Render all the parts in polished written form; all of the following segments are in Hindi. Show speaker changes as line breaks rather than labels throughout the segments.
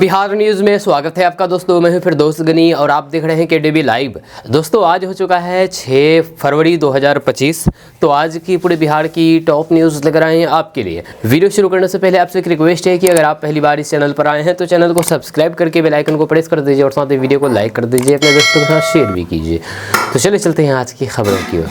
बिहार न्यूज में स्वागत है आपका दोस्तों। मैं हूं फिर दोस्त गनी और आप देख रहे हैं केडीबी लाइव। दोस्तों आज हो चुका है 6 फरवरी 2025। तो आज की पूरे बिहार की टॉप न्यूज लेकर आए हैं आपके लिए। वीडियो शुरू करने से पहले आपसे एक रिक्वेस्ट है कि अगर आप पहली बार इस चैनल पर आए हैं तो चैनल को सब्सक्राइब करके बेल आइकन को प्रेस कर दीजिए और साथ ही वीडियो को लाइक कर दीजिए, अपने दोस्तों के साथ शेयर भी कीजिए। तो चलिए चलते हैं आज की खबरों की ओर।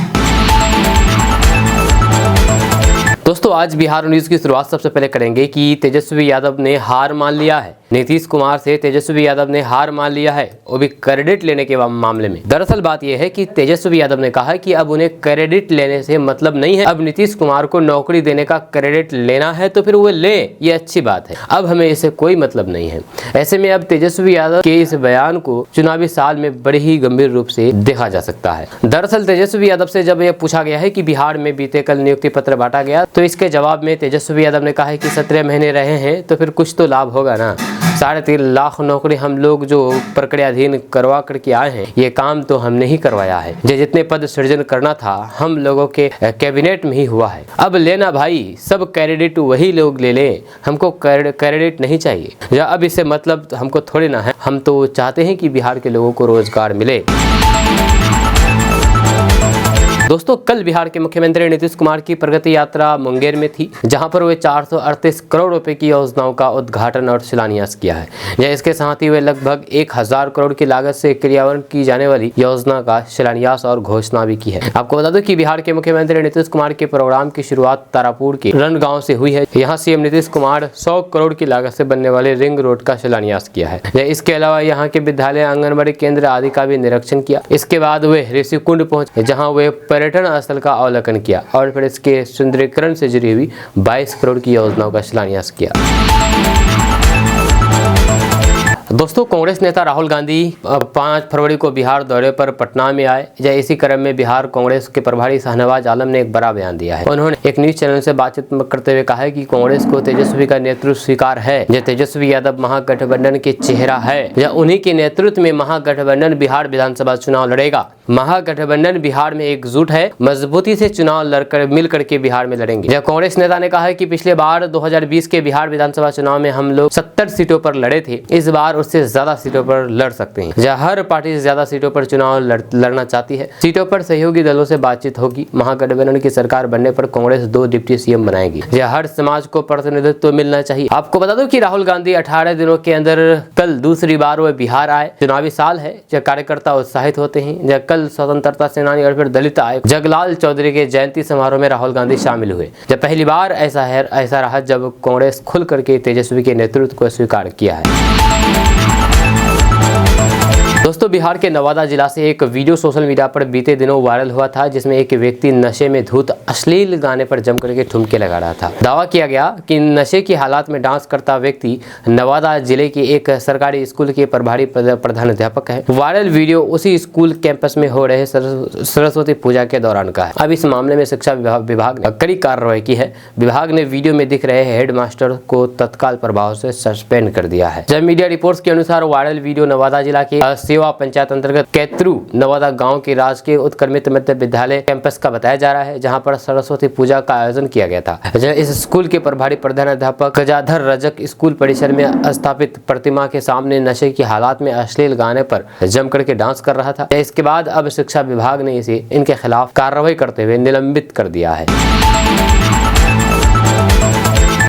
दोस्तों आज बिहार न्यूज की शुरुआत सबसे पहले करेंगे कि तेजस्वी यादव ने हार मान लिया है। नीतीश कुमार से तेजस्वी यादव ने हार मान लिया है, वो भी क्रेडिट लेने के मामले में। दरअसल बात यह है कि तेजस्वी यादव ने कहा कि अब उन्हें क्रेडिट लेने से मतलब नहीं है, अब नीतीश कुमार को नौकरी देने का क्रेडिट लेना है तो फिर वो ले, ये अच्छी बात है, अब हमें इससे कोई मतलब नहीं है। ऐसे में अब तेजस्वी यादव के इस बयान को चुनावी साल में बड़े ही गंभीर रूप से देखा जा सकता है। दरअसल तेजस्वी यादव से जब यह पूछा गया है कि बिहार में बीते कल नियुक्ति पत्र बांटा गया, तो इसके जवाब में तेजस्वी यादव ने कहा है कि 17 महीने रहे हैं तो फिर कुछ तो लाभ होगा ना। 3.5 लाख नौकरी हम लोग जो प्रक्रियाधीन करवा करके आए हैं, ये काम तो हमने ही करवाया है। जितने पद सृजन करना था हम लोगों के कैबिनेट में ही हुआ है। अब लेना भाई, सब क्रेडिट वही लोग ले लें, हमको क्रेडिट नहीं चाहिए। या अब इससे मतलब हमको थोड़ी ना है, हम तो चाहते हैं कि बिहार के लोगों को रोजगार मिले। दोस्तों कल बिहार के मुख्यमंत्री नीतीश कुमार की प्रगति यात्रा मुंगेर में थी, जहां पर वे 438 करोड़ रुपए की योजनाओं का उद्घाटन और शिलान्यास किया है। या इसके साथ ही वे लगभग 1000 करोड़ की लागत से क्रियान्वयन की जाने वाली योजना का शिलान्यास और घोषणा भी की है। आपको बता दूं कि बिहार के मुख्यमंत्री नीतीश कुमार के प्रोग्राम की शुरुआत तारापुर के रणगांव से हुई है। यहाँ सीएम नीतीश कुमार 100 करोड़ की लागत से बनने वाले रिंग रोड का शिलान्यास किया है। इसके अलावा यहाँ के विद्यालय, आंगनबाड़ी केंद्र आदि का भी निरीक्षण किया। इसके बाद वे ऋषिकुंड पहुंचे, जहाँ वे पर्यटन स्थल का अवलोकन किया और फिर इसके सुंदरीकरण से जुड़ी हुई 22 करोड़ की योजनाओं का शिलान्यास किया। दोस्तों कांग्रेस नेता राहुल गांधी 5 फरवरी को बिहार दौरे पर पटना में आए। इसी क्रम में बिहार कांग्रेस के प्रभारी शाहनवाज आलम ने एक बड़ा बयान दिया है। उन्होंने एक न्यूज चैनल से बातचीत करते हुए कहा है कि कांग्रेस को तेजस्वी का नेतृत्व स्वीकार है। तेजस्वी यादव महागठबंधन के चेहरा है, उन्हीं के नेतृत्व में महागठबंधन बिहार विधानसभा चुनाव लड़ेगा। महागठबंधन बिहार में एकजुट है, मजबूती से चुनाव लड़कर मिल करके बिहार में लड़ेंगे। कांग्रेस नेता ने कहा है कि पिछले बार 2020 के बिहार विधानसभा चुनाव में हम लोग 70 सीटों पर लड़े थे, इस बार उससे ज्यादा सीटों पर लड़ सकते हैं। हर पार्टी से ज्यादा सीटों पर चुनाव लड़ना चाहती है। सीटों पर सहयोगी दलों से बातचीत होगी। महागठबंधन की सरकार बनने पर कांग्रेस 2 डिप्टी सीएम बनाएगी। हर समाज को प्रतिनिधित्व मिलना चाहिए। आपको बता दो कि राहुल गांधी 18 दिनों के अंदर कल दूसरी बार वह बिहार आए। चुनावी साल है, कार्यकर्ता उत्साहित होते हैं। कल स्वतंत्रता सेनानी और फिर दलित आयुक्त जगलाल चौधरी के जयंती समारोह में राहुल गांधी शामिल हुए। पहली बार ऐसा रहा जब कांग्रेस खुल करके तेजस्वी के नेतृत्व को स्वीकार किया है। दोस्तों बिहार के नवादा जिला से एक वीडियो सोशल मीडिया पर बीते दिनों वायरल हुआ था, जिसमें एक व्यक्ति नशे में धुत अश्लील गाने पर जम करके ठुमके लगा रहा था। दावा किया गया कि नशे की हालात में डांस करता व्यक्ति नवादा जिले के एक सरकारी स्कूल के प्रभारी प्रधानाध्यापक है। वायरल वीडियो उसी स्कूल कैंपस में हो रहे सरस्वती पूजा के दौरान का है। अब इस मामले में शिक्षा विभाग ने कड़ी कार्रवाई की है। विभाग ने वीडियो में दिख रहे हेडमास्टर को तत्काल प्रभाव से सस्पेंड कर दिया है। जब मीडिया रिपोर्ट्स के अनुसार वायरल वीडियो नवादा जिला के सेवा पंचायत अंतर्गत कैत्रू नवादा गांव के राजकीय उत्क्रमित मध्य विद्यालय कैंपस का बताया जा रहा है, जहां पर सरस्वती पूजा का आयोजन किया गया था। इस स्कूल के प्रभारी प्रधानाध्यापक गजाधर रजक स्कूल परिसर में स्थापित प्रतिमा के सामने नशे की हालात में अश्लील गाने पर जम करके डांस कर रहा था। इसके बाद अब शिक्षा विभाग ने इनके खिलाफ कार्रवाई करते हुए निलंबित कर दिया है।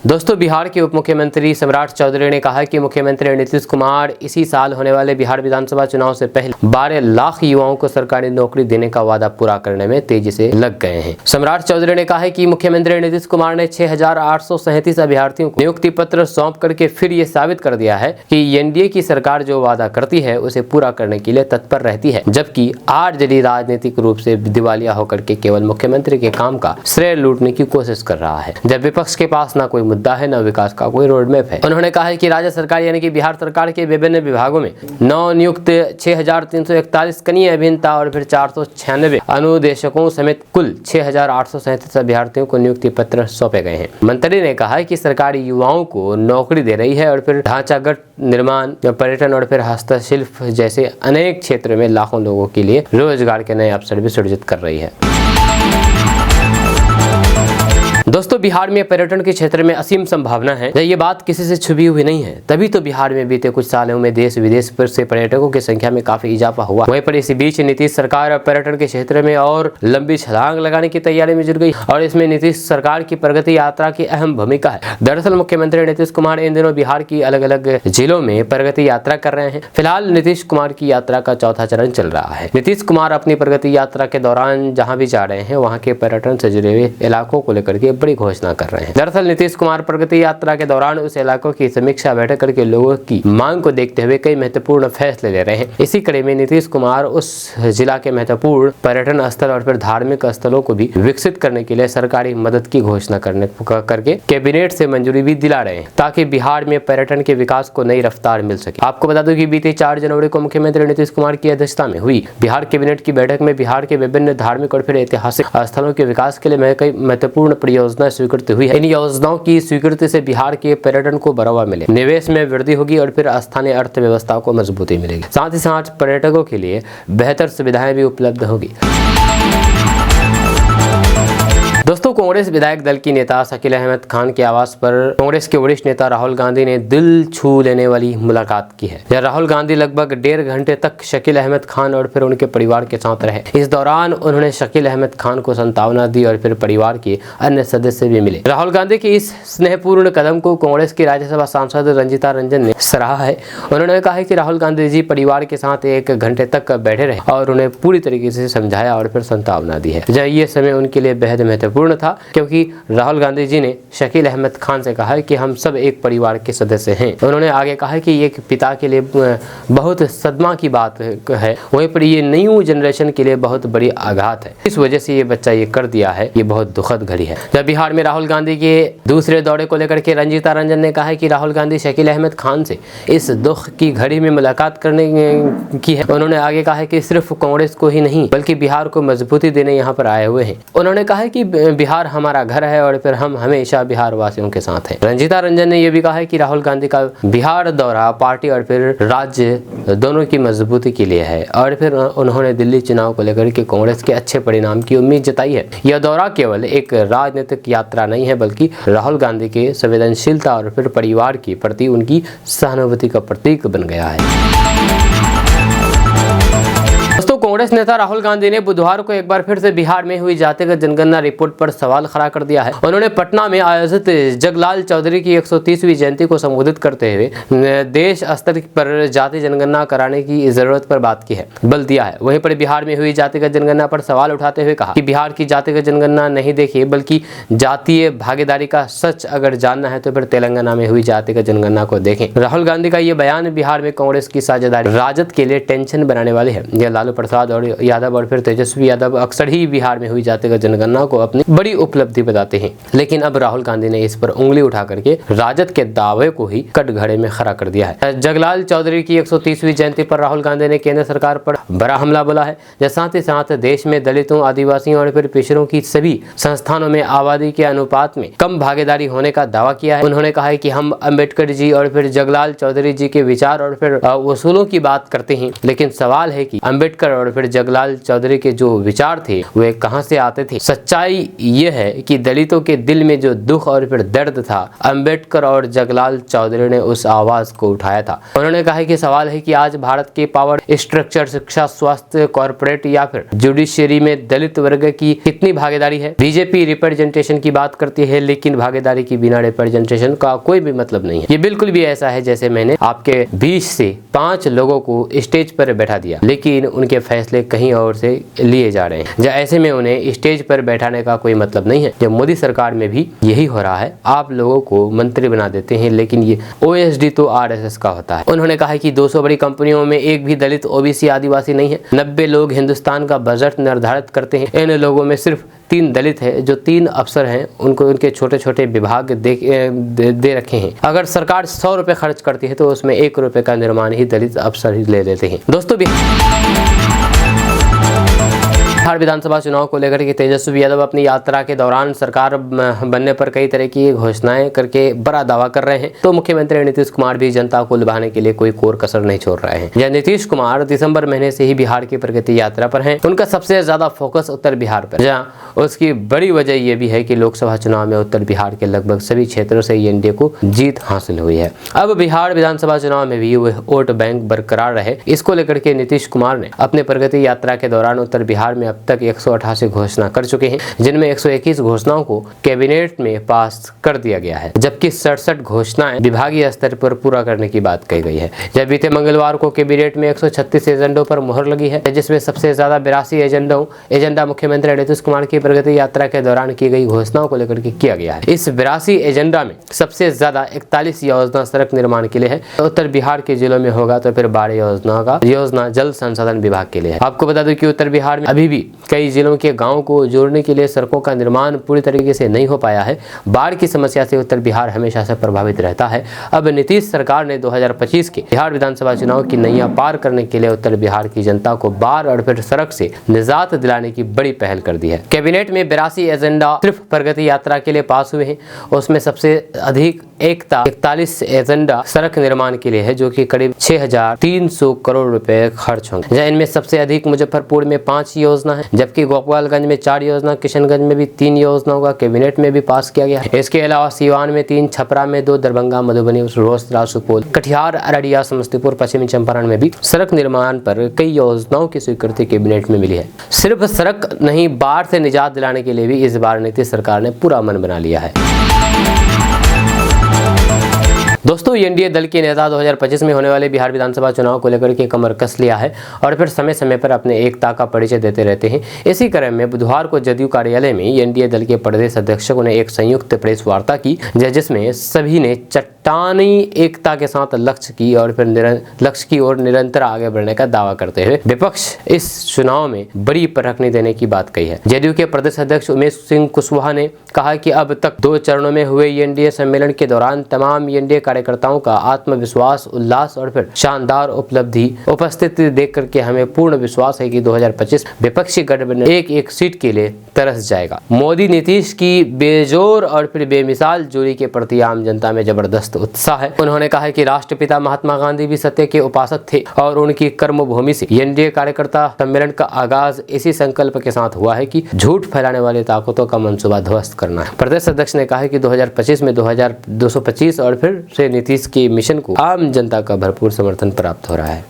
दोस्तों बिहार के उप मुख्यमंत्री सम्राट चौधरी ने कहा कि मुख्यमंत्री नीतीश कुमार इसी साल होने वाले बिहार विधानसभा चुनाव से पहले 12 लाख युवाओं को सरकारी नौकरी देने का वादा पूरा करने में तेजी से लग गए हैं। सम्राट चौधरी ने कहा है कि मुख्यमंत्री नीतीश कुमार ने 6837 अभ्यर्थियों को नियुक्ति पत्र सौंप करके फिर ये साबित कर दिया है कि एनडीए की सरकार जो वादा करती है उसे पूरा करने के लिए तत्पर रहती है, जबकि आरजेडी राजनीतिक रूप से दिवालिया होकर के केवल मुख्यमंत्री के काम का श्रेय लूटने की कोशिश कर रहा है। जब विपक्ष के पास न कोई मुद्दा है, न विकास का कोई रोड मैप है। उन्होंने कहा है कि राज्य सरकार यानी कि बिहार सरकार के विभिन्न विभागों में नव नियुक्त 6341 कनीय अभियंता और फिर 496 अनुदेशकों समेत कुल 6837 अभ्यर्थियों को नियुक्ति पत्र सौंपे गए हैं। मंत्री ने कहा है कि सरकार युवाओं को नौकरी दे रही है और फिर ढांचागत निर्माण, पर्यटन और फिर हस्तशिल्प जैसे अनेक क्षेत्रों में लाखों लोगों के लिए रोजगार के नए अवसर भी सृजित कर रही है। दोस्तों बिहार में पर्यटन के क्षेत्र में असीम संभावना है, ये बात किसी से छुपी हुई नहीं है। तभी तो बिहार में बीते कुछ सालों में देश विदेश से पर्यटकों की संख्या में काफी इजाफा हुआ। वहीं पर इसी बीच नीतीश सरकार पर्यटन के क्षेत्र में और लंबी छलांग लगाने की तैयारी में जुट गई और इसमें नीतीश सरकार की प्रगति यात्रा की अहम भूमिका है। दरअसल मुख्यमंत्री नीतीश कुमार इन दिनों बिहार की अलग अलग जिलों में प्रगति यात्रा कर रहे हैं। फिलहाल नीतीश कुमार की यात्रा का चौथा चरण चल रहा है। नीतीश कुमार अपनी प्रगति यात्रा के दौरान जहां भी जा रहे हैं वहां के पर्यटन से जुड़े हुए इलाकों को लेकर के बड़ी घोषणा कर रहे हैं। दरअसल नीतीश कुमार प्रगति यात्रा के दौरान उस इलाकों की समीक्षा बैठक करके लोगों की मांग को देखते हुए कई महत्वपूर्ण फैसले ले रहे हैं। इसी कड़ी में नीतीश कुमार उस जिला के महत्वपूर्ण पर्यटन स्थल और फिर धार्मिक स्थलों को भी विकसित करने के लिए सरकारी मदद की घोषणा करके कैबिनेट से मंजूरी भी दिला रहे हैं ताकि बिहार में पर्यटन के विकास को नई रफ्तार मिल सके। आपको बता दूं कि बीते 4 जनवरी को मुख्यमंत्री नीतीश कुमार की अध्यक्षता में हुई बिहार कैबिनेट की बैठक में बिहार के विभिन्न धार्मिक और फिर ऐतिहासिक स्थलों के विकास के लिए कई महत्वपूर्ण परियोजनाएं स्वीकृत हुई है। इन योजनाओं की स्वीकृति से बिहार के पर्यटन को बढ़ावा मिले, निवेश में वृद्धि होगी और फिर स्थानीय अर्थव्यवस्था को मजबूती मिलेगी। साथ ही साथ पर्यटकों के लिए बेहतर सुविधाएं भी उपलब्ध होगी। दोस्तों, कांग्रेस विधायक दल की नेता शकील अहमद खान के आवास पर कांग्रेस के वरिष्ठ नेता राहुल गांधी ने दिल छू लेने वाली मुलाकात की है। राहुल गांधी लगभग 1.5 घंटे तक शकील अहमद खान और फिर उनके परिवार के साथ रहे। इस दौरान उन्होंने शकील अहमद खान को सांत्वना दी और फिर परिवार के अन्य सदस्य भी मिले। राहुल गांधी के इस स्नेहपूर्ण कदम को कांग्रेस की राज्यसभा सांसद रंजीता रंजन ने सराहा है। उन्होंने कहा कि राहुल गांधी जी परिवार के साथ 1 घंटे तक बैठे रहे और उन्हें पूरी तरीके से समझाया और फिर सांत्वना दी है। ये समय उनके लिए बेहद महत्वपूर्ण था क्योंकि राहुल गांधी जी ने शकील अहमद खान से कहा कि हम सब एक परिवार के सदस्य हैं। उन्होंने आगे कहा कि ये पिता के लिए बहुत सदमा की बात है, वहीं पर ये न्यू जनरेशन के लिए बहुत बड़ी आघात है। इस वजह से ये बच्चा ये कर दिया है, ये बहुत दुखद घड़ी है। जब बिहार में राहुल गांधी के दूसरे दौरे को लेकर के रंजीता रंजन ने कहा कि राहुल गांधी शकील अहमद खान से इस दुख की घड़ी में मुलाकात करने की है। उन्होंने आगे कहा कि सिर्फ कांग्रेस को ही नहीं बल्कि बिहार को मजबूती देने यहाँ पर आए हुए हैं। उन्होंने कहा कि बिहार हमारा घर है और फिर हम हमेशा बिहार वासियों के साथ हैं। रंजीता रंजन ने यह भी कहा है कि राहुल गांधी का बिहार दौरा पार्टी और फिर राज्य दोनों की मजबूती के लिए है और फिर उन्होंने दिल्ली चुनाव को लेकर के कांग्रेस के अच्छे परिणाम की उम्मीद जताई है। यह दौरा केवल एक राजनीतिक यात्रा नहीं है बल्कि राहुल गांधी के संवेदनशीलता और फिर परिवार के प्रति उनकी सहानुभूति का प्रतीक बन गया है। दोस्तों, कांग्रेस नेता राहुल गांधी ने बुधवार को एक बार फिर से बिहार में हुई जातिगत जनगणना रिपोर्ट पर सवाल खड़ा कर दिया है। उन्होंने पटना में आयोजित जगलाल चौधरी की 130वीं जयंती को संबोधित करते हुए देश स्तर पर जाति जनगणना कराने की जरूरत पर बात की है, बल दिया है। वहीं पर बिहार में हुई जातिगत जनगणना पर सवाल उठाते हुए कहा कि बिहार की जातिगत जनगणना नहीं देखिए बल्कि जातीय भागीदारी का सच अगर जानना है तो फिर तेलंगाना में हुई जातिगत जनगणना को देखें। राहुल गांधी का ये बयान बिहार में कांग्रेस की साझेदारी राजद के लिए टेंशन बनाने वाली है। यह लालू प्रसाद और यादव और फिर तेजस्वी यादव अक्सर ही बिहार में हुई जातिगत जनगणना को अपनी बड़ी उपलब्धि बताते हैं, लेकिन अब राहुल गांधी ने इस पर उंगली उठा करके राजद के दावे को ही कटघरे में खड़ा कर दिया है। जगलाल चौधरी की 130वीं जयंती पर राहुल गांधी ने केंद्र सरकार पर बड़ा हमला बोला है। साथ ही साथ देश में दलितों, आदिवासियों और फिर पिछड़ों की सभी संस्थानों में आबादी के अनुपात में कम भागीदारी होने का दावा किया है। उन्होंने कहा है कि हम अम्बेडकर जी और फिर जगलाल चौधरी जी के विचार और फिर उसूलों की बात करते हैं, लेकिन सवाल है कि अम्बेडकर और फिर जगलाल चौधरी के जो विचार थे वे कहां से आते थे। सच्चाई ये है कि दलितों के दिल में जो दुख और फिर दर्द था, अम्बेडकर और जगलाल चौधरी ने उस आवाज को उठाया था। उन्होंने कहा कि सवाल है कि आज भारत के पावर स्ट्रक्चर, शिक्षा, स्वास्थ्य, कॉर्पोरेट या फिर जुडिशियरी में दलित वर्ग की कितनी भागीदारी है। बीजेपी रिप्रेजेंटेशन की बात करती है लेकिन भागीदारी की बिना रिप्रेजेंटेशन का कोई भी मतलब नहीं है। ये बिल्कुल भी ऐसा है जैसे मैंने आपके 20 से 5 लोगों को स्टेज पर बैठा दिया लेकिन उनके फैसले कहीं और से लिए जा रहे हैं। ऐसे में उन्हें स्टेज पर बैठाने का कोई मतलब नहीं है। जब मोदी सरकार में भी यही हो रहा है, आप लोगों को मंत्री बना देते हैं लेकिन ये OSD तो RSS का होता है। उन्होंने कहा कि 200 बड़ी कंपनियों में एक भी दलित, OBC, आदिवासी नहीं है। 90 लोग हिंदुस्तान का बजट निर्धारित करते हैं। इन लोगों में सिर्फ 3 दलित है। जो 3 अफसर हैं उनको उनके छोटे छोटे विभाग दे रखे हैं। अगर सरकार 100 रुपए खर्च करती है तो उसमें 1 रुपए का निर्माण ही दलित अफसर ही ले लेते हैं। दोस्तों, बिहार विधानसभा चुनाव को लेकर के तेजस्वी यादव अपनी यात्रा के दौरान सरकार बनने पर कई तरह की घोषणाएं करके बड़ा दावा कर रहे हैं, तो मुख्यमंत्री नीतीश कुमार भी जनता को लुभाने के लिए कोई कोर कसर नहीं छोड़ रहे हैं। यह नीतीश कुमार दिसंबर महीने से ही बिहार की प्रगति यात्रा पर हैं। उनका सबसे ज्यादा फोकस उत्तर बिहार पर, जहां उसकी बड़ी वजह यह भी है कि लोकसभा चुनाव में उत्तर बिहार के लगभग सभी क्षेत्रों से एनडीए को जीत हासिल हुई है। अब बिहार विधानसभा चुनाव में भी वह वोट बैंक बरकरार रहे, इसको लेकर के नीतीश कुमार ने अपने प्रगति यात्रा के दौरान उत्तर बिहार में अब तक 188 घोषणा कर चुके हैं, जिनमें 121 घोषणाओं को कैबिनेट में पास कर दिया गया है, जबकि 67 घोषणाएं विभागीय स्तर पर पूरा करने की बात कही गई है। जब बीते मंगलवार को कैबिनेट में 136 एजेंडों पर मुहर लगी है, जिसमें सबसे ज्यादा 82 एजेंडा मुख्यमंत्री नीतीश कुमार की प्रगति यात्रा के दौरान की गई घोषणाओं को लेकर के किया गया है। इस 82 एजेंडा में सबसे ज्यादा 41 योजना सड़क निर्माण के लिए है, उत्तर बिहार के जिलों में होगा तो फिर 12 योजना जल संसाधन विभाग के लिए है। आपको बता दूं कि उत्तर बिहार में अभी भी कई जिलों के गांव को जोड़ने के लिए सड़कों का निर्माण पूरी तरीके से नहीं हो पाया है। बाढ़ की समस्या से उत्तर बिहार हमेशा से प्रभावित रहता है। अब नीतीश सरकार ने 2025 के बिहार विधानसभा चुनाव की नैया पार करने के लिए उत्तर बिहार की जनता को बाढ़ और फिर सड़क से निजात दिलाने की बड़ी पहल कर दी है। कैबिनेट में 82 एजेंडा सिर्फ प्रगति यात्रा के लिए पास हुए हैं। उसमें सबसे अधिक 41 एजेंडा सड़क निर्माण के लिए है, जो कि करीब 6300 करोड़ रुपए खर्च होंगे। इनमें सबसे अधिक मुजफ्फरपुर में 5 योजना है, जबकि गोपालगंज में 4 योजना, किशनगंज में भी 3 योजनाओं का कैबिनेट में भी पास किया गया है। इसके अलावा सीवान में 3, छपरा में 2, दरभंगा, मधुबनी, रोसड़ा, सुपौल, कटिहार, अररिया, समस्तीपुर, पश्चिमी चंपारण में भी सड़क निर्माण पर कई योजनाओं की स्वीकृति कैबिनेट में मिली है। सिर्फ सड़क नहीं, बाढ़ से निजात दिलाने के लिए भी इस बार नीतीश सरकार ने पूरा मन बना लिया है। दोस्तों, एनडीए दल के नेता 2025 में होने वाले बिहार विधानसभा चुनाव को लेकर के कमर कस लिया है और फिर समय समय पर अपने एकता का परिचय देते रहते हैं। इसी क्रम में बुधवार को जदयू कार्यालय में एनडीए दल के प्रदेश अध्यक्षों ने एक संयुक्त प्रेस वार्ता की, जिसमें सभी ने चट्टानी एकता के साथ लक्ष्य की ओर निरंतर आगे बढ़ने का दावा करते हुए विपक्ष इस चुनाव में बड़ी परखनी देने की बात कही है। जदयू के प्रदेश अध्यक्ष उमेश सिंह कुशवाहा ने कहा कि अब तक 2 चरणों में हुए एनडीए सम्मेलन के दौरान तमाम एनडीए कार्यकर्ताओं का आत्मविश्वास, उल्लास और फिर शानदार उपस्थिति देख करके हमें पूर्ण विश्वास है कि 2025 विपक्षी गठबंधन एक सीट के लिए तरस जाएगा। मोदी नीतीश की बेजोर और फिर बेमिसाल जोड़ी के प्रति आम जनता में जबरदस्त उत्साह है। उन्होंने कहा कि राष्ट्रपिता महात्मा गांधी भी सत्य के उपासक थे और उनकी कर्मभूमि से एनडीए कार्यकर्ता सम्मेलन का आगाज इसी संकल्प के साथ हुआ है कि झूठ फैलाने वाली ताकतों का मंसूबा ध्वस्त करना है। प्रदेश अध्यक्ष ने कहा कि 2025 में 2225 और फिर से नीतीश के मिशन को आम जनता का भरपूर समर्थन प्राप्त हो रहा है।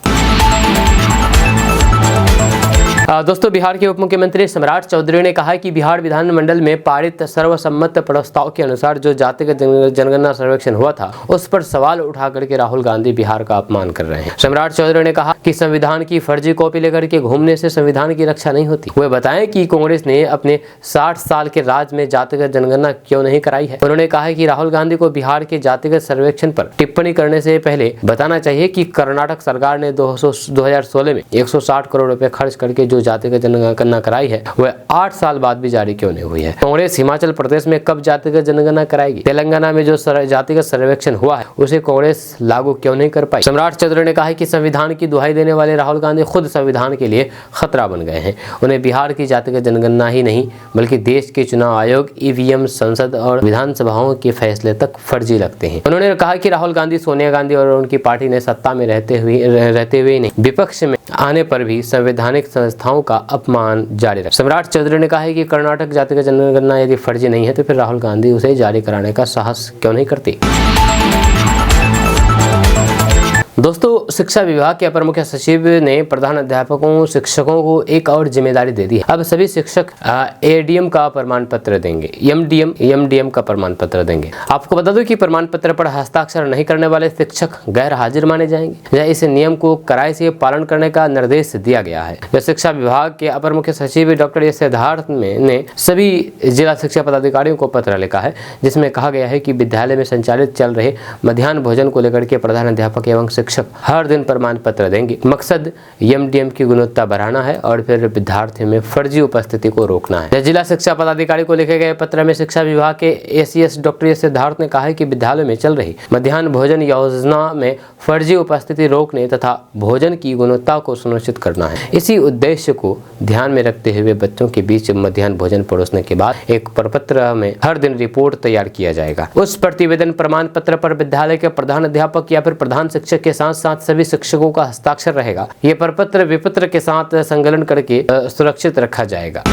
दोस्तों, बिहार के उप मुख्यमंत्री सम्राट चौधरी ने कहा कि बिहार विधानमंडल में पारित सर्वसम्मत प्रस्ताव के अनुसार जो जातिगत जनगणना सर्वेक्षण हुआ था, उस पर सवाल उठा करके राहुल गांधी बिहार का अपमान कर रहे हैं। सम्राट चौधरी ने कहा कि संविधान की फर्जी कॉपी लेकर के घूमने से संविधान की रक्षा नहीं होती। वे बताएं कि कांग्रेस ने अपने 60 साल के राज में जातिगत जनगणना क्यों नहीं कराई है। उन्होंने कहा कि राहुल गांधी को बिहार के जातिगत सर्वेक्षण पर टिप्पणी करने से पहले बताना चाहिए कि कर्नाटक सरकार ने 2016 में 160 करोड़ रुपए खर्च करके जो जातिगत जनगणना कराई है, वह 8 साल बाद भी जारी क्यों नहीं हुई है। कांग्रेस हिमाचल प्रदेश में कब जातिगत जनगणना कराएगी। तेलंगाना में जो जातिगत सर्वेक्षण हुआ है, उसे कांग्रेस लागू क्यों नहीं कर पाई। सम्राट चौधरी ने कहा कि संविधान की दुहाई देने वाले राहुल गांधी खुद संविधान के लिए खतरा बन गए हैं। उन्हें बिहार की जातिगत जनगणना ही नहीं बल्कि देश के चुनाव आयोग, ईवीएम, संसद और विधानसभाओं के फैसले तक फर्जी लगते हैं। उन्होंने कहा कि राहुल गांधी, सोनिया गांधी और उनकी पार्टी ने सत्ता में रहते हुए नहीं, विपक्ष में आने पर भी संवैधानिक संस्थाओं का अपमान जारी रखा। सम्राट चौधरी ने कहा है कि कर्नाटक जातिगत जनगणना यदि फर्जी नहीं है तो फिर राहुल गांधी उसे जारी कराने का साहस क्यों नहीं करती। दोस्तों, शिक्षा विभाग के अपर मुख्य सचिव ने प्रधान अध्यापकों, शिक्षकों को एक और जिम्मेदारी दे दी है। अब सभी शिक्षक एडीएम का प्रमाण पत्र देंगे, एमडीएम का प्रमाण पत्र देंगे। आपको बता दूं कि प्रमाण पत्र पर हस्ताक्षर नहीं करने वाले शिक्षक गैर हाजिर माने जाएंगे। इस नियम को कड़ाई से पालन करने का निर्देश दिया गया है। शिक्षा विभाग के अपर मुख्य सचिव डॉक्टर एस सिद्धार्थ ने सभी जिला शिक्षा पदाधिकारियों को पत्र लिखा है, जिसमें कहा गया है कि विद्यालय में संचालित चल रहे मध्याह्न भोजन को लेकर के प्रधान अध्यापक एवं शिक्षक हर दिन प्रमाण पत्र देंगे। मकसद एमडीएम की गुणवत्ता बढ़ाना है और फिर विद्यार्थियों में फर्जी उपस्थिति को रोकना है। जिला शिक्षा पदाधिकारी को लिखे गए पत्र में शिक्षा विभाग के एसीएस डॉक्टर सिद्धार्थ ने कहा है कि विद्यालयों में चल रही मध्याह्न भोजन योजना में फर्जी उपस्थिति रोकने तथा भोजन की गुणवत्ता को सुनिश्चित करना है। इसी उद्देश्य को ध्यान में रखते हुए बच्चों के बीच मध्याह्न भोजन परोसने के बाद एक प्रपत्र में हर दिन रिपोर्ट तैयार किया जाएगा। उस प्रतिवेदन प्रमाण पत्र पर विद्यालय के प्रधान अध्यापक या फिर प्रधान शिक्षक के साथ साथ सभी शिक्षकों का हस्ताक्षर रहेगा। ये प्रपत्र विपत्र के साथ संकलन करके सुरक्षित रखा जाएगा।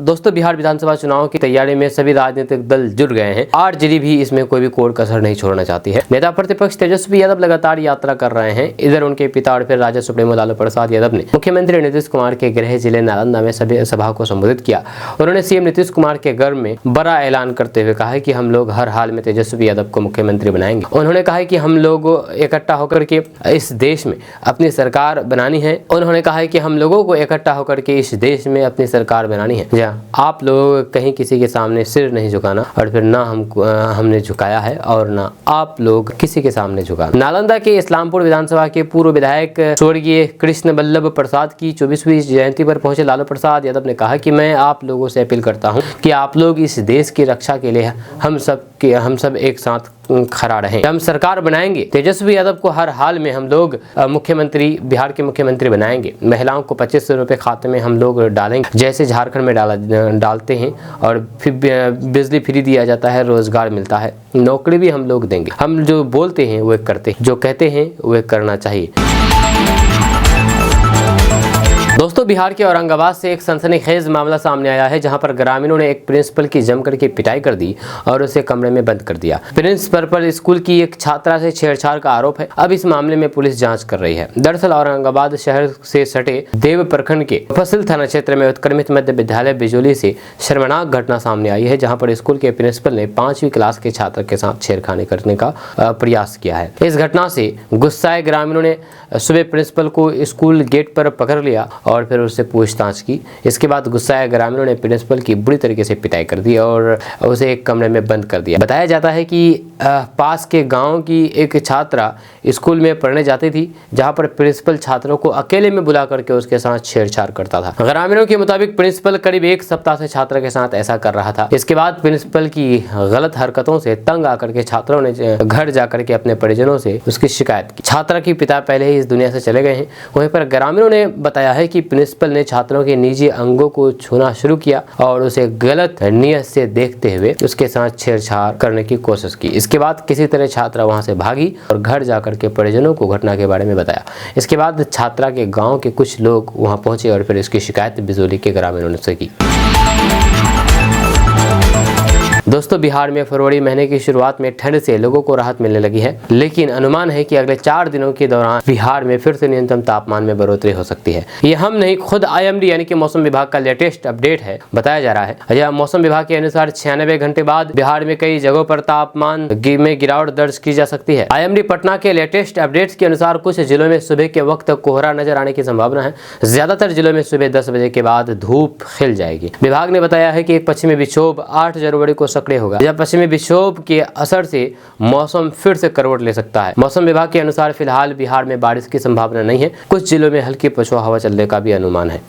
दोस्तों, बिहार विधानसभा चुनाव की तैयारी में सभी राजनीतिक दल जुट गए हैं। आरजेडी भी इसमें कोई भी कोर कसर नहीं छोड़ना चाहती है। नेता प्रतिपक्ष तेजस्वी यादव लगातार यात्रा कर रहे हैं। इधर उनके पिता और फिर राजद सुप्रीमो लालू प्रसाद यादव ने मुख्यमंत्री नीतीश कुमार के गृह जिले नालंदा में सभी सभा को संबोधित किया। उन्होंने सीएम नीतीश कुमार के घर में बड़ा ऐलान करते हुए कहा कि हम लोग हर हाल में तेजस्वी यादव को मुख्यमंत्री बनाएंगे। उन्होंने कहा कि हम लोग इकट्ठा होकर के इस देश में अपनी सरकार बनानी है। उन्होंने कहा कि हम लोगों को इकट्ठा होकर के इस देश में अपनी सरकार बनानी है। आप लोग कहीं किसी के सामने सिर नहीं झुकाना और फिर ना हमने झुकाया है और ना आप लोग किसी के सामने झुका। नालंदा के इस्लामपुर विधानसभा के पूर्व विधायक स्वर्गीय कृष्ण बल्लभ प्रसाद की 24वीं जयंती पर पहुंचे लालू प्रसाद यादव ने कहा कि मैं आप लोगों से अपील करता हूं कि आप लोग इस देश की रक्षा के लिए हम सब एक साथ खड़ा रहे। हम सरकार बनाएंगे। तेजस्वी यादव को हर हाल में हम लोग बिहार के मुख्यमंत्री बनाएंगे। महिलाओं को 2500 रुपए खाते में हम लोग डालेंगे, जैसे झारखंड में डालते हैं, और फिर बिजली फ्री दिया जाता है, रोजगार मिलता है, नौकरी भी हम लोग देंगे। हम जो बोलते हैं वो करते हैं, जो कहते हैं वो करना चाहिए। दोस्तों, बिहार के औरंगाबाद से एक सनसनीखेज मामला सामने आया है, जहां पर ग्रामीणों ने एक प्रिंसिपल की जमकर के पिटाई कर दी और उसे कमरे में बंद कर दिया। प्रिंसिपल पर स्कूल की एक छात्रा से छेड़छाड़ का आरोप है। अब इस मामले में पुलिस जांच कर रही है। दरअसल औरंगाबाद शहर से सटे देव प्रखंड के मुफस्सिल थाना क्षेत्र में उत्क्रमित मध्य विद्यालय बिजोली से शर्मनाक घटना सामने आई है, जहाँ पर स्कूल के प्रिंसिपल ने 5वीं क्लास के छात्र के साथ छेड़खानी करने का प्रयास किया है। इस घटना से गुस्साए ग्रामीणों ने सुबह प्रिंसिपल को स्कूल गेट पर पकड़ लिया और फिर उससे पूछताछ की। इसके बाद गुस्साए ग्रामीणों ने प्रिंसिपल की बुरी तरीके से पिटाई कर दी और उसे एक कमरे में बंद कर दिया। बताया जाता है कि पास के गांव की एक छात्रा स्कूल में पढ़ने जाती थी, जहां पर प्रिंसिपल छात्रों को अकेले में बुला करके उसके साथ छेड़छाड़ करता था। ग्रामीणों के मुताबिक प्रिंसिपल करीब एक सप्ताह से छात्र के साथ ऐसा कर रहा था। इसके बाद प्रिंसिपल की गलत हरकतों से तंग आकर के छात्रों ने घर जाकर के अपने परिजनों से उसकी शिकायत की। छात्रा के पिता पहले ही इस दुनिया से चले गए हैं। वहीं पर ग्रामीणों ने बताया है कि प्रिंसिपल ने छात्रों के निजी अंगों को छूना शुरू किया और उसे गलत नियत से देखते हुए उसके साथ छेड़छाड़ करने की कोशिश की। इसके बाद किसी तरह छात्रा वहां से भागी और घर जाकर के परिजनों को घटना के बारे में बताया। इसके बाद छात्रा के गांव के कुछ लोग वहां पहुंचे और फिर इसकी शिकायत बिजोली के ग्रामीणों से की। दोस्तों, बिहार में फरवरी महीने की शुरुआत में ठंड से लोगों को राहत मिलने लगी है, लेकिन अनुमान है कि अगले 4 दिनों के दौरान बिहार में फिर से न्यूनतम तापमान में बढ़ोतरी हो सकती है। ये हम नहीं, खुद IMD यानी कि मौसम विभाग का लेटेस्ट अपडेट है, बताया जा रहा है। मौसम विभाग के अनुसार 96 घंटे बाद बिहार में कई जगहों पर तापमान में गिरावट दर्ज की जा सकती है। IMD पटना के लेटेस्ट अपडेट्स के अनुसार कुछ जिलों में सुबह के वक्त कोहरा नजर आने की संभावना है। ज्यादातर जिलों में सुबह 10 बजे के बाद धूप खिल जाएगी। विभाग ने बताया है कि एक पश्चिमी विक्षोभ 8 जनवरी को सक्रिय होगा। जब पश्चिमी विक्षोभ के असर से मौसम फिर से करवट ले सकता है। मौसम विभाग के अनुसार फिलहाल बिहार में बारिश की संभावना नहीं है। कुछ जिलों में हल्की पछुआ हवा चलने का भी अनुमान है।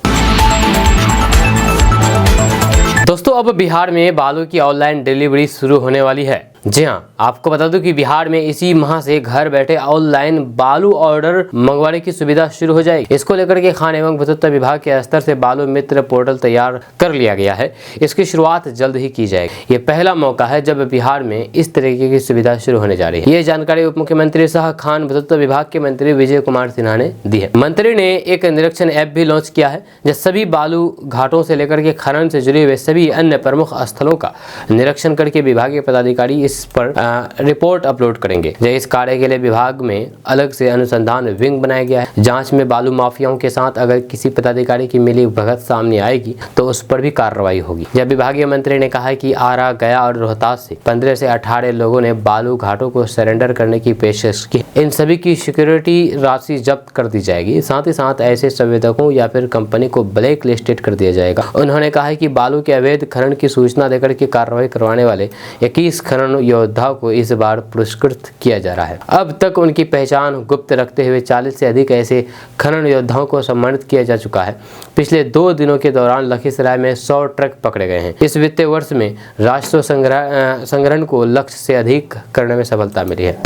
दोस्तों, अब बिहार में बालू की ऑनलाइन डिलीवरी शुरू होने वाली है। जी हाँ, आपको बता दूं कि बिहार में इसी माह से घर बैठे ऑनलाइन बालू ऑर्डर मंगवाने की सुविधा शुरू हो जाएगी। इसको लेकर के खान एवं भूतत्व विभाग के स्तर से बालू मित्र पोर्टल तैयार कर लिया गया है। इसकी शुरुआत जल्द ही की जाएगी। ये पहला मौका है जब बिहार में इस तरीके की सुविधा शुरू होने जा रही है। ये जानकारी उप मुख्यमंत्री सह खान भूतत्व विभाग के मंत्री विजय कुमार सिन्हा ने दी है। मंत्री ने एक निरीक्षण ऐप भी लॉन्च किया है, जो सभी बालू घाटों से लेकर के खनन से जुड़े हुए सभी अन्य प्रमुख स्थलों का निरीक्षण करके विभागीय पदाधिकारी इस पर रिपोर्ट अपलोड करेंगे। इस कार्य के लिए विभाग में अलग से अनुसंधान विंग बनाया गया है। जांच में बालू माफियाओं के साथ अगर किसी पदाधिकारी की मिली भगत सामने आएगी तो उस पर भी कार्रवाई होगी। जब विभागीय मंत्री ने कहा कि आरा, गया और रोहतास से 15 से 18 लोगों ने बालू घाटों को सरेंडर करने की पेशकश की। इन सभी की सिक्योरिटी राशि जब्त कर दी जाएगी। साथ ही साथ ऐसे संवेदकों या फिर कंपनी को ब्लैक लिस्टेड कर दिया जाएगा। उन्होंने कहा कि बालू के अवैध खनन की सूचना देकर के कार्रवाई करवाने वाले 21 योद्धाओं को इस बार पुरस्कृत किया जा रहा है। अब तक उनकी पहचान गुप्त रखते हुए 40 से अधिक ऐसे खनन योद्धाओं को सम्मानित किया जा चुका है। पिछले 2 दिनों के दौरान लखीसराय में 100 ट्रक पकड़े गए हैं। इस वित्तीय वर्ष में राजस्व संग्रहण को लक्ष्य से अधिक करने में सफलता मिली है।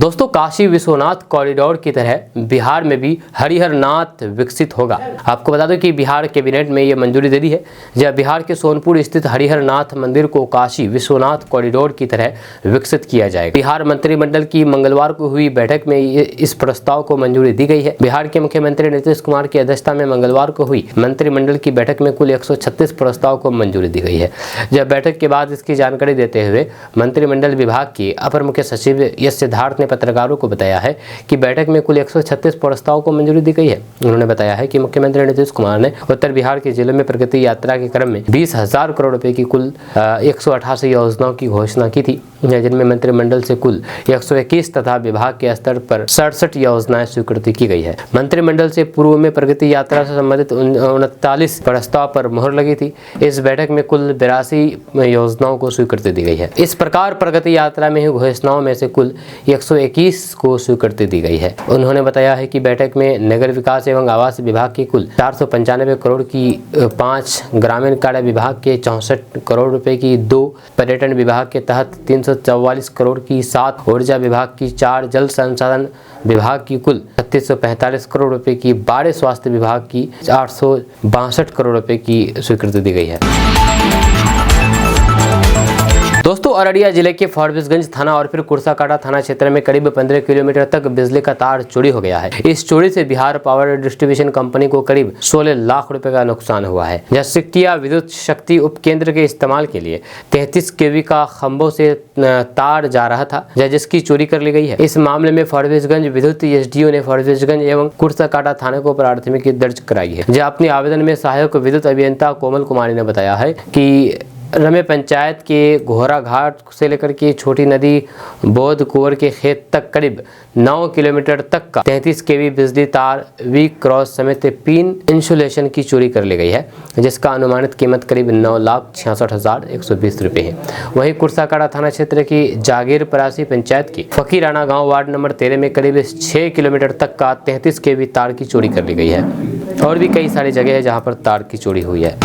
दोस्तों, काशी विश्वनाथ कॉरिडोर की तरह बिहार में भी हरिहरनाथ विकसित होगा। आपको बता दो कि बिहार कैबिनेट में ये मंजूरी दे दी है, जब बिहार के सोनपुर स्थित हरिहरनाथ मंदिर को काशी विश्वनाथ कॉरिडोर की तरह विकसित किया जाएगा। बिहार मंत्रिमंडल की मंगलवार को हुई बैठक में इस प्रस्ताव को मंजूरी दी गई है। बिहार के मुख्यमंत्री नीतीश कुमार की अध्यक्षता में मंगलवार को हुई मंत्रिमंडल की बैठक में कुल 136 प्रस्ताव को मंजूरी दी गई है। जब बैठक के बाद इसकी जानकारी देते हुए मंत्रिमंडल विभाग के अपर मुख्य सचिव एस सिद्धार्थ पत्रकारों को बताया है कि बैठक में कुल 136 प्रस्तावों को मंजूरी दी गई है। उन्होंने बताया है कि मुख्यमंत्री नीतीश कुमार ने उत्तर बिहार के जिलों में प्रगति यात्रा के क्रम में 20,000 करोड़ रुपए की कुल 188 योजनाओं की घोषणा की थी, जिनमें मंत्रिमंडल से कुल 121 तथा विभाग के स्तर पर 67 योजनाएं स्वीकृति की गई है। मंत्रिमंडल से पूर्व में प्रगति यात्रा से संबंधित 39 प्रस्ताव पर मुहर लगी थी। इस बैठक में कुल 82 योजनाओं को स्वीकृति दी गई है। इस प्रकार प्रगति यात्रा में हुई घोषणाओं में से कुल 121 को स्वीकृति दी गई है। उन्होंने बताया है कि बैठक में नगर विकास एवं आवास विभाग की कुल 495 करोड़ की 5, ग्रामीण कार्य विभाग के 64 करोड़ रुपए की 2, पर्यटन विभाग के तहत 344 करोड़ की 7, ऊर्जा विभाग की 4, जल संसाधन विभाग की कुल 3645 करोड़ रुपए की 12, स्वास्थ्य विभाग की 862 करोड़ रुपए की स्वीकृति दी गई है। दोस्तों, अररिया जिले के फारबिसगंज थाना और फिर कुर्साकाटा थाना क्षेत्र में करीब 15 किलोमीटर तक बिजली का तार चोरी हो गया है। इस चोरी से बिहार पावर डिस्ट्रीब्यूशन कंपनी को करीब 16 लाख रुपए का नुकसान हुआ है। जहाँ सिकटिया विद्युत शक्ति उपकेंद्र के इस्तेमाल के लिए 33 केवी का खंभों से तार जा रहा था, जिसकी चोरी कर ली गई है। इस मामले में फारबिसगंज विद्युत एसडीओ ने फारबिसगंज एवं कुर्साकाटा थाने को प्राथमिकी दर्ज कराई है। जहाँ अपने आवेदन में सहायक विद्युत अभियंता कोमल कुमारी ने बताया है कि रमे पंचायत के घोरा घाट से लेकर के छोटी नदी बौद्ध कुंवर के खेत तक करीब 9 किलोमीटर तक का 33 केवी बिजली तार वी क्रॉस समेत पिन इंसुलेशन की चोरी कर ली गई है, जिसका अनुमानित कीमत करीब 9,66,120 रुपए है। वहीं कुर्साकाटा थाना क्षेत्र की जागीर परासी पंचायत की फकीराना गांव वार्ड नंबर 13 में करीब 6 किलोमीटर तक का 33 केवी तार की चोरी कर ली गई है। और भी कई सारी जगह है जहाँ पर तार की चोरी हुई है।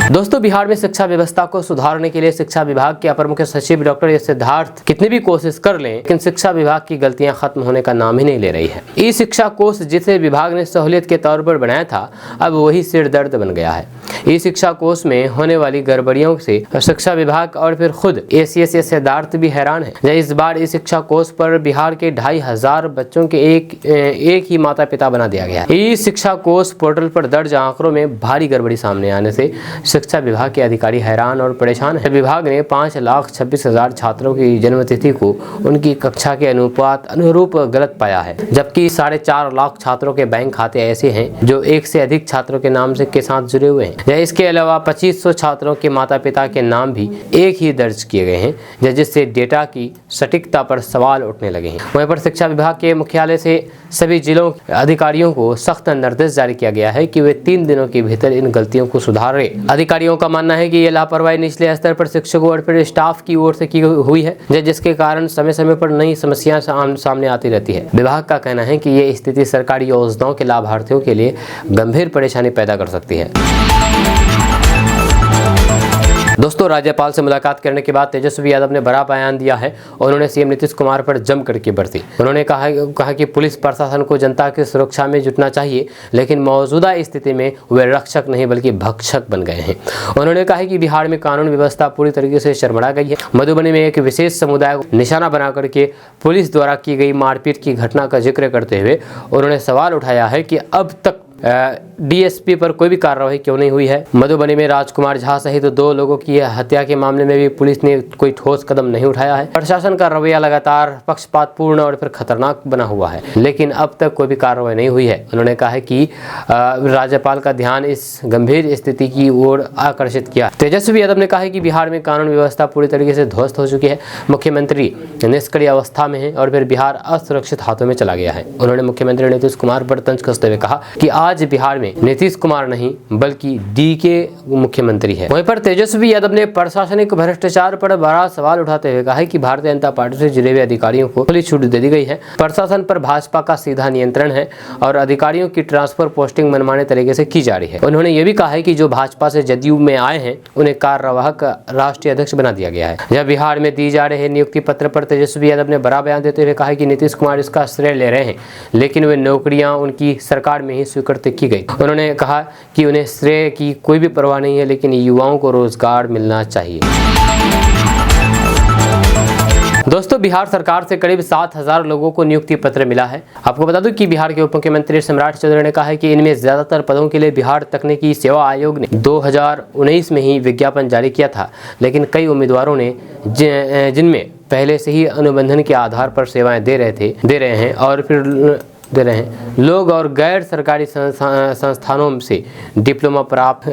दोस्तों, बिहार में शिक्षा व्यवस्था को सुधारने के लिए शिक्षा विभाग के अपर मुख्य सचिव डॉक्टर एस सिद्धार्थ कितनी भी कोशिश कर लें, लेकिन शिक्षा विभाग की गलतियां खत्म होने का नाम ही नहीं ले रही है। ई शिक्षा कोष जिसे विभाग ने सहूलियत के तौर पर बनाया था, अब वही सिर दर्द बन गया है। ई शिक्षा कोष में होने वाली गड़बड़ियों से शिक्षा विभाग और फिर खुद एसीएस सिद्धार्थ भी हैरान है। इस बार इस शिक्षा कोष पर बिहार के 2,500 बच्चों के एक ही माता पिता बना दिया गया। ई शिक्षा कोष पोर्टल पर दर्ज आंकड़ों में भारी गड़बड़ी सामने आने से शिक्षा विभाग के अधिकारी हैरान और परेशान है। विभाग ने 5,26,000 छात्रों की जन्मतिथि को उनकी कक्षा के अनुरूप गलत पाया है, जबकि 4.5 लाख छात्रों के बैंक खाते ऐसे हैं जो एक से अधिक छात्रों के नाम के साथ जुड़े हुए हैं। इसके अलावा 2500 छात्रों के माता पिता के नाम भी एक ही दर्ज किए गए हैं, जिससे डेटा की सटीकता पर सवाल उठने लगे हैं। वहीं पर शिक्षा विभाग के मुख्यालय से सभी जिलों अधिकारियों को सख्त निर्देश जारी किया गया है कि वे 3 दिनों के भीतर इन गलतियों को सुधारें। अधिकारियों का मानना है कि यह लापरवाही निचले स्तर पर शिक्षकों और फिर स्टाफ की ओर से की हुई है, जिसके कारण समय समय पर नई समस्याएं सामने आती रहती है। विभाग का कहना है कि ये स्थिति सरकारी योजनाओं के लाभार्थियों के लिए गंभीर परेशानी पैदा कर सकती है। दोस्तों, राज्यपाल से मुलाकात करने के बाद तेजस्वी यादव ने बड़ा बयान दिया है। उन्होंने सीएम नीतीश कुमार पर जम करके बरती। उन्होंने कहा कि पुलिस प्रशासन को जनता की सुरक्षा में जुटना चाहिए, लेकिन मौजूदा स्थिति में वे रक्षक नहीं बल्कि भक्षक बन गए हैं। उन्होंने कहा कि बिहार में कानून व्यवस्था पूरी तरीके से शर्मड़ा गई है। मधुबनी में एक विशेष समुदाय को निशाना बना करके पुलिस द्वारा की गई मारपीट की घटना का जिक्र करते हुए उन्होंने सवाल उठाया है कि अब तक डीएसपी पर कोई भी कार्रवाई क्यों नहीं हुई है। मधुबनी में राजकुमार झा सहित 2 लोगों की हत्या के मामले में भी पुलिस ने कोई ठोस कदम नहीं उठाया है। प्रशासन का रवैया लगातार पक्षपातपूर्ण और फिर खतरनाक बना हुआ है, लेकिन अब तक कोई भी कार्रवाई नहीं हुई है। उन्होंने कहा है कि राज्यपाल का ध्यान इस गंभीर स्थिति की ओर आकर्षित किया। तेजस्वी यादव ने कहा है कि बिहार में कानून व्यवस्था पूरी तरीके से ध्वस्त हो चुकी है। मुख्यमंत्री निष्क्रिय अवस्था में है और फिर बिहार असुरक्षित हाथों में चला गया है। उन्होंने मुख्यमंत्री नीतीश कुमार पर तंज कसते हुए कहा कि आज बिहार में नीतीश कुमार नहीं बल्कि डीके मुख्यमंत्री है। वहीं पर तेजस्वी यादव ने प्रशासनिक भ्रष्टाचार पर बड़ा सवाल उठाते हुए कहा कि भारतीय जनता पार्टी से जुड़े हुए अधिकारियों को खुली छूट दे दी गई है। प्रशासन पर भाजपा का सीधा नियंत्रण है और अधिकारियों की ट्रांसफर पोस्टिंग मनमाने तरीके से की जा रही है। उन्होंने ये भी कहा है कि जो भाजपा से जदयू में आए हैं उन्हें कार्यवाहक राष्ट्रीय अध्यक्ष बना दिया गया है। जब बिहार में दी जा रहे नियुक्ति पत्र पर तेजस्वी यादव ने बड़ा बयान देते हुए कहा कि नीतीश कुमार इसका श्रेय ले रहे हैं, लेकिन वे नौकरियां उनकी सरकार में ही स्वीकृत की गई। उन्होंने कहा कि उन्हें श्रेय की कोई भी परवाह नहीं है, लेकिन युवाओं को रोजगार मिलना चाहिए। दोस्तों, बिहार सरकार से करीब 7,000 लोगों को नियुक्ति पत्र मिला है। आपको बता दूं कि बिहार के उप मुख्यमंत्री सम्राट चौधरी ने कहा है कि इनमें ज्यादातर पदों के लिए बिहार तकनीकी सेवा आयोग ने 2019 में ही विज्ञापन जारी किया था, लेकिन कई उम्मीदवारों ने जिनमें पहले से ही अनुबंधन के आधार पर सेवाएं दे रहे हैं लोग और गैर सरकारी संस्थानों से डिप्लोमा प्राप्त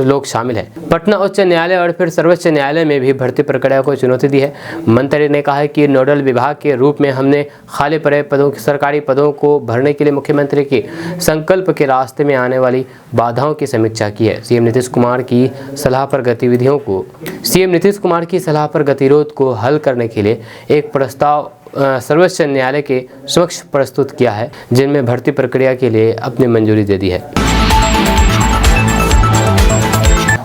लोग शामिल हैं। पटना उच्च न्यायालय और फिर सर्वोच्च न्यायालय में भी भर्ती प्रक्रिया को चुनौती दी है। मंत्री ने कहा है कि नोडल विभाग के रूप में हमने खाली पड़े सरकारी पदों को भरने के लिए मुख्यमंत्री के संकल्प के रास्ते में आने वाली बाधाओं की समीक्षा की है। सीएम नीतीश कुमार की सलाह पर गतिरोध को हल करने के लिए एक प्रस्ताव सर्वोच्च न्यायालय के समक्ष प्रस्तुत किया है, जिनमें भर्ती प्रक्रिया के लिए अपनी मंजूरी दे दी है।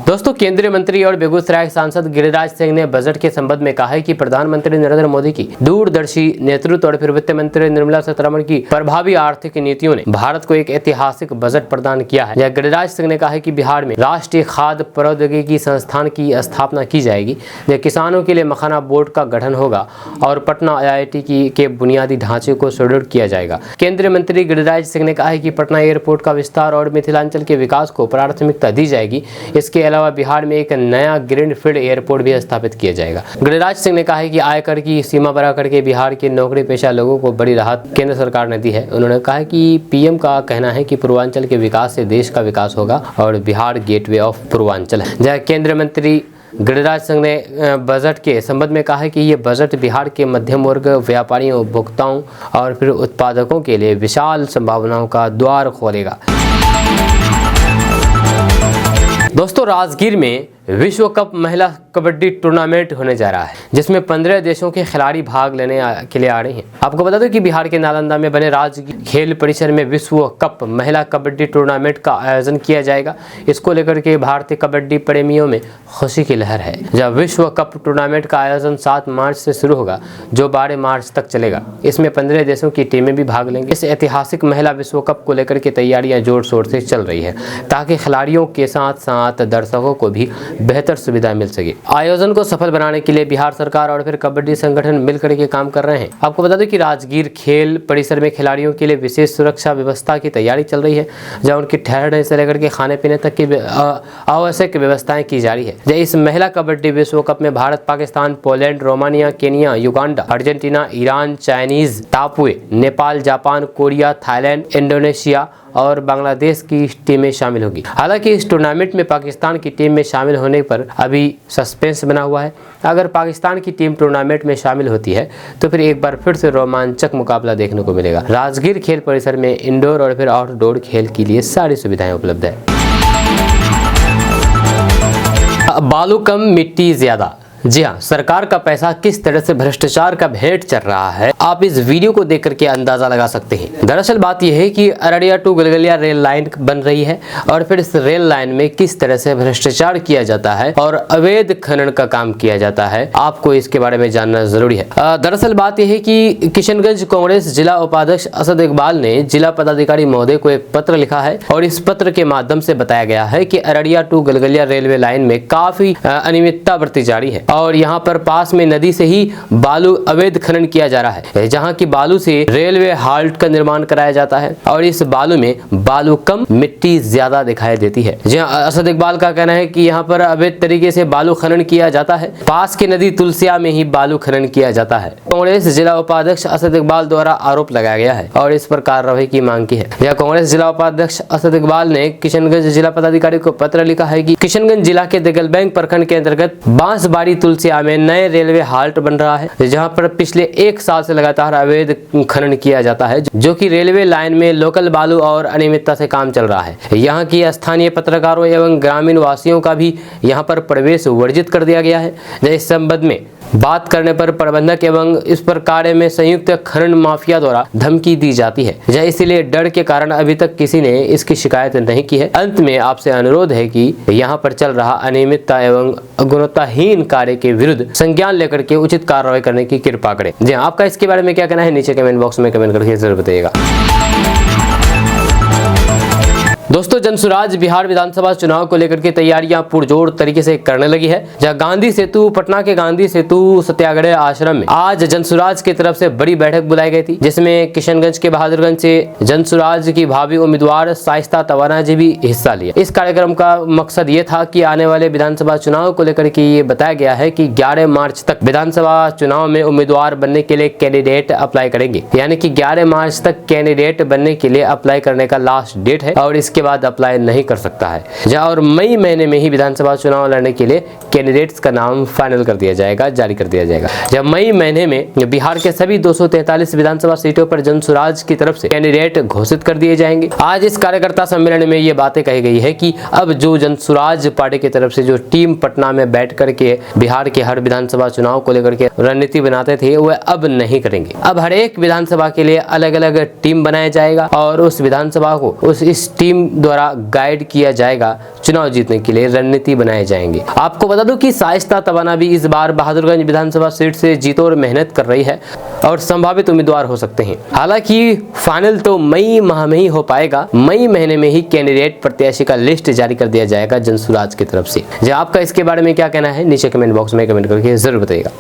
दोस्तों, केंद्रीय मंत्री और बेगूसराय सांसद गिरिराज सिंह ने बजट के संबंध में कहा है कि प्रधानमंत्री नरेंद्र मोदी की दूरदर्शी नेतृत्व और फिर वित्त मंत्री निर्मला सीतारमण की प्रभावी आर्थिक नीतियों ने भारत को एक ऐतिहासिक बजट प्रदान किया है। गिरिराज सिंह ने कहा है कि बिहार में राष्ट्रीय खाद्य प्रौद्योगिकी संस्थान की स्थापना की जाएगी, किसानों के लिए मखाना बोर्ड का गठन होगा और पटना IIT के बुनियादी ढांचे को सुदृढ़ किया जाएगा। केंद्रीय मंत्री गिरिराज सिंह ने कहा है कि पटना एयरपोर्ट का विस्तार और मिथिलांचल के विकास को प्राथमिकता दी जाएगी। इसके अलावा बिहार में एक नया ग्रीनफील्ड एयरपोर्ट भी स्थापित किया जाएगा। गिरिराज सिंह ने कहा है कि आयकर की सीमा बढ़ा करके बिहार के नौकरी पेशा लोगों को बड़ी राहत केंद्र सरकार ने दी है। उन्होंने कहा कि PM का कहना है कि पूर्वांचल के विकास से देश का विकास होगा और बिहार गेटवे ऑफ पूर्वांचल है। जहाँ केंद्रीय मंत्री गिरिराज सिंह ने बजट के संबंध में कहा है कि ये बजट बिहार के मध्यम वर्ग, व्यापारियों, उपभोक्ताओं और फिर उत्पादकों के लिए विशाल संभावनाओं का द्वार खोलेगा। दोस्तों, राजगीर में विश्व कप महिला कबड्डी टूर्नामेंट होने जा रहा है, जिसमें 15 देशों के खिलाड़ी भाग लेने के लिए आ रहे हैं। आपको बता दें कि बिहार के नालंदा में बने राजगीर खेल परिसर में विश्व कप महिला कबड्डी टूर्नामेंट का आयोजन किया जाएगा। इसको लेकर के भारतीय कबड्डी प्रेमियों में खुशी की लहर है। जब विश्व कप टूर्नामेंट का आयोजन 7 मार्च से शुरू होगा, जो 12 मार्च तक चलेगा। इसमें 15 देशों की टीमें भी भाग लेंगी। इस ऐतिहासिक महिला विश्व कप को लेकर के तैयारियां जोर शोर से चल रही है, ताकि खिलाड़ियों के साथ साथ दर्शकों को भी बेहतर सुविधा मिल सके। आयोजन को सफल बनाने के लिए बिहार सरकार और फिर कबड्डी संगठन मिलकर के काम कर रहे हैं। आपको बता दें कि राजगीर खेल परिसर में खिलाड़ियों के लिए विशेष सुरक्षा व्यवस्था की तैयारी चल रही है, जहां उनके ठहरने से लेकर के खाने पीने तक की आवश्यक व्यवस्थाएं की जा रही है। इस महिला कबड्डी विश्व कप में Bharat, Pakistan, Poland, Romania, Kenya, Uganda, Argentina, Iran, Chinese Taipei, Nepal, Japan, Korea, Thailand, Indonesia और बांग्लादेश की टीमें शामिल होगी। हालांकि इस टूर्नामेंट में पाकिस्तान की टीम में शामिल होने पर अभी सस्पेंस बना हुआ है। अगर पाकिस्तान की टीम टूर्नामेंट में शामिल होती है तो फिर एक बार फिर से रोमांचक मुकाबला देखने को मिलेगा। राजगीर खेल परिसर में इंडोर और फिर आउटडोर खेल के लिए सारी सुविधाएं उपलब्ध है। बालू कम मिट्टी ज्यादा। जी हाँ, सरकार का पैसा किस तरह से भ्रष्टाचार का भेंट चल रहा है, आप इस वीडियो को देख करके अंदाजा लगा सकते हैं। दरअसल बात यह है कि Araria to Galgalia rail line बन रही है और फिर इस रेल लाइन में किस तरह से भ्रष्टाचार किया जाता है और अवैध खनन का काम किया जाता है, आपको इसके बारे में जानना जरूरी है। दरअसल बात यह है कि किशनगंज कांग्रेस जिला उपाध्यक्ष असद इकबाल ने जिला पदाधिकारी महोदय को एक पत्र लिखा है और इस पत्र के माध्यम से बताया गया है कि Araria to Galgalia railway line में काफी अनियमितता बरती जा रही है और यहाँ पर पास में नदी से ही बालू अवैध खनन किया जा रहा है, जहाँ की बालू से रेलवे हाल्ट का निर्माण कराया जाता है और इस बालू में बालू कम मिट्टी ज्यादा दिखाई देती है। जहाँ असद इकबाल का कहना है कि यहाँ पर अवैध तरीके से बालू खनन किया जाता है, पास की नदी तुलसिया में ही बालू खनन किया जाता है। कांग्रेस जिला उपाध्यक्ष असद इकबाल द्वारा आरोप लगाया गया है और इस पर कार्रवाई की मांग की है। यह कांग्रेस जिला उपाध्यक्ष असद इकबाल ने किशनगंज जिला पदाधिकारी को पत्र लिखा है कि किशनगंज जिला के दिगलबैंक प्रखंड के अंतर्गत बांसबाड़ी तुलसिया में नए रेलवे हाल्ट बन रहा है, जहां पर पिछले 1 साल से लगातार अवैध खनन किया जाता है, जो कि रेलवे लाइन में लोकल बालू और अनियमितता से काम चल रहा है। यहाँ की स्थानीय पत्रकारों एवं ग्रामीण वासियों का भी यहाँ पर प्रवेश वर्जित कर दिया गया है। इस संबंध में बात करने पर प्रबंधक एवं इस पर कार्य में संयुक्त खनन माफिया द्वारा धमकी दी जाती है, इसलिए डर के कारण अभी तक किसी ने इसकी शिकायत नहीं की है। अंत में आपसे अनुरोध है कि यहाँ पर चल रहा अनियमितता एवं गुणवत्ताहीन कार्य के विरुद्ध संज्ञान लेकर के उचित कार्रवाई करने की कृपा करें। जी आपका इसके बारे में क्या कहना है, नीचे कमेंट बॉक्स में कमेंट करके जरूर बताइएगा। दोस्तों, जनसुराज बिहार विधानसभा चुनाव को लेकर के तैयारियां पुरजोर तरीके से करने लगी है। जहां गांधी सेतु, पटना के गांधी सेतु सत्याग्रह आश्रम में आज जनसुराज की तरफ से बड़ी बैठक बुलाई गई थी, जिसमें किशनगंज के बहादुरगंज से जनसुराज की भावी उम्मीदवार शाइस्ता तवाना जी भी हिस्सा लिया। इस कार्यक्रम का मकसद ये था कि आने वाले विधानसभा चुनाव को लेकर के ये बताया गया है कि 11 मार्च तक विधानसभा चुनाव में उम्मीदवार बनने के लिए कैंडिडेट अप्लाई करेंगे, यानी कि 11 मार्च तक कैंडिडेट बनने के लिए अप्लाई करने का लास्ट डेट है और इसके बाद अप्लाई नहीं कर सकता है। और मई महीने में ही विधानसभा चुनाव लड़ने के लिए कैंडिडेट्स का नाम फाइनल कर दिया जाएगा, जारी कर दिया जाएगा। जब मई महीने में बिहार के सभी 243 विधानसभा सीटों पर जनसुराज की तरफ से कैंडिडेट घोषित कर दिए जाएंगे। आज इस कार्यकर्ता सम्मेलन में ये बातें कही गई है कि अब जो जनसुराज पार्टी की तरफ से जो टीम पटना में बैठ करके बिहार के हर विधानसभा चुनाव को लेकर के रणनीति बनाते थे, वह अब नहीं करेंगे। अब हर एक विधानसभा के लिए अलग अलग टीम बनाया जाएगा और उस विधानसभा को इस टीम द्वारा गाइड किया जाएगा, चुनाव जीतने के लिए रणनीति बनाए जाएंगे। आपको बता दूं कि शाइस्ता तवाना भी इस बार बहादुरगंज विधानसभा सीट से जीत और मेहनत कर रही है और संभावित उम्मीदवार हो सकते हैं। हालांकि फाइनल तो मई माह में ही हो पाएगा। मई महीने में ही कैंडिडेट प्रत्याशी का लिस्ट जारी कर दिया जाएगा जनसुराज की तरफ से। जो आपका इसके बारे में क्या कहना है, नीचे कमेंट बॉक्स में कमेंट करके जरूर बताइएगा।